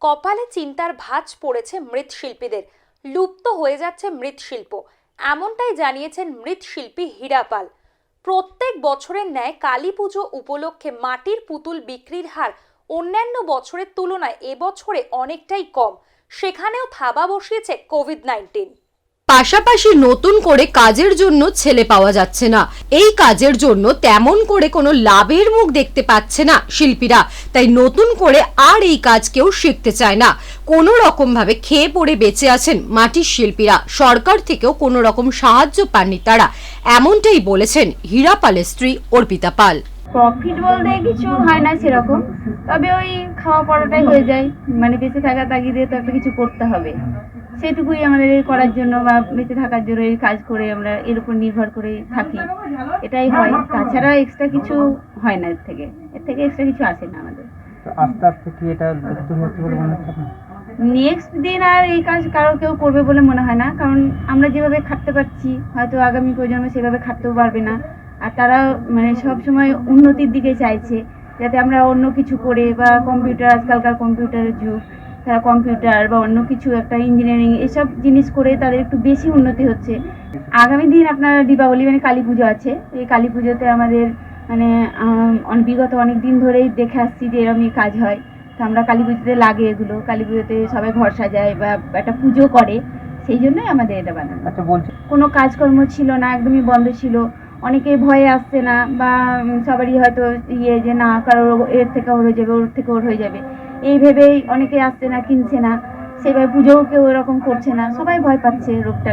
কপালে চিন্তার ভাঁজ পড়েছে মৃৎশিল্পীদের। লুপ্ত হয়ে যাচ্ছে মৃৎশিল্প, এমনটাই জানিয়েছেন মৃৎশিল্পী হীরা পাল। প্রত্যেক বছরের ন্যায় কালী পুজো উপলক্ষে মাটির পুতুল বিক্রির হার অন্যান্য বছরের তুলনায় এবছরে অনেকটাই কম। সেখানেও থাবা বসিয়েছে কোভিড-19। পাশাপাশি নতুন করে কাজের জন্য ছেলে পাওয়া যাচ্ছে না। এই কাজের জন্য তেমন করে কোনো লাভের মুখ দেখতে পাচ্ছে না শিল্পীরা, তাই নতুন করে আর এই কাজ কেউ শিখতে চায় না। কোনো রকম ভাবে খেয়ে পড়ে বেঁচে আছেন মাটির শিল্পীরা। সরকার থেকেও কোনো রকম সাহায্য পাননি তারা, এমনটাই বলেছেন হীরা পালের স্ত্রী অর্পিতা পাল। প্রফিট বলতে কিছু হয় না সেরকম, তবে ওই খাওয়া পড়াটাই হয়ে যায়। মানে বেঁচে থাকার তাগিদে তো একটা কিছু করতে হবে, সেটুকুই আমাদের করার জন্য বা বেঁচে থাকার জন্য এই কাজ করে আমরা এর উপর নির্ভর করে থাকি, এটাই হয়। তাছাড়া এক্সট্রা কিছু হয় না, এর থেকে এক্সট্রা কিছু আসে না আমাদের। আস্তে আস্তে কি এটা লুপ্ত হচ্ছে বলে মনে হচ্ছে? নেক্সট দিন আর এই কাজ কারো কেউ করবে বলে মনে হয় না, কারণ আমরা যেভাবে খাটতে পারছি হয়তো আগামী প্রজন্ম সেভাবে খাটতেও পারবে না। আর তারা মানে সব সময় উন্নতির দিকে চাইছে, যাতে আমরা অন্য কিছু করে বা কম্পিউটার, আজকালকার কম্পিউটারের যুগ, তারা কম্পিউটার বা অন্য কিছু একটা ইঞ্জিনিয়ারিং এসব জিনিস করে তাদের একটু বেশি উন্নতি হচ্ছে। আগামী দিন আপনার দীপাবলি মানে কালী পুজো আছে, এই কালী পুজোতে আমাদের মানে বিগত অনেক দিন ধরেই দেখে আসছি যে এরকমই কাজ হয়। তো আমরা কালী পুজোতে লাগে এগুলো, কালী পুজোতে সবাই ঘর সাজায় বা একটা পুজো করে, সেই জন্যই আমাদের এটা বানানো। আচ্ছা, বলছি কোনো কাজকর্ম ছিল না, একদমই বন্ধ ছিল। অনেকে ভয়ে আসছে না, বা সবারই হয়তো যে না কারোর এর থেকে ওর হয়ে যাবে, ওর থেকে ওর হয়ে যাবে, এই ভেবেই অনেকে আসছে না, কিনছে না, সেভাবে পুজোও কেউ এরকম করছে না, সবাই ভয় পাচ্ছে রোগটা।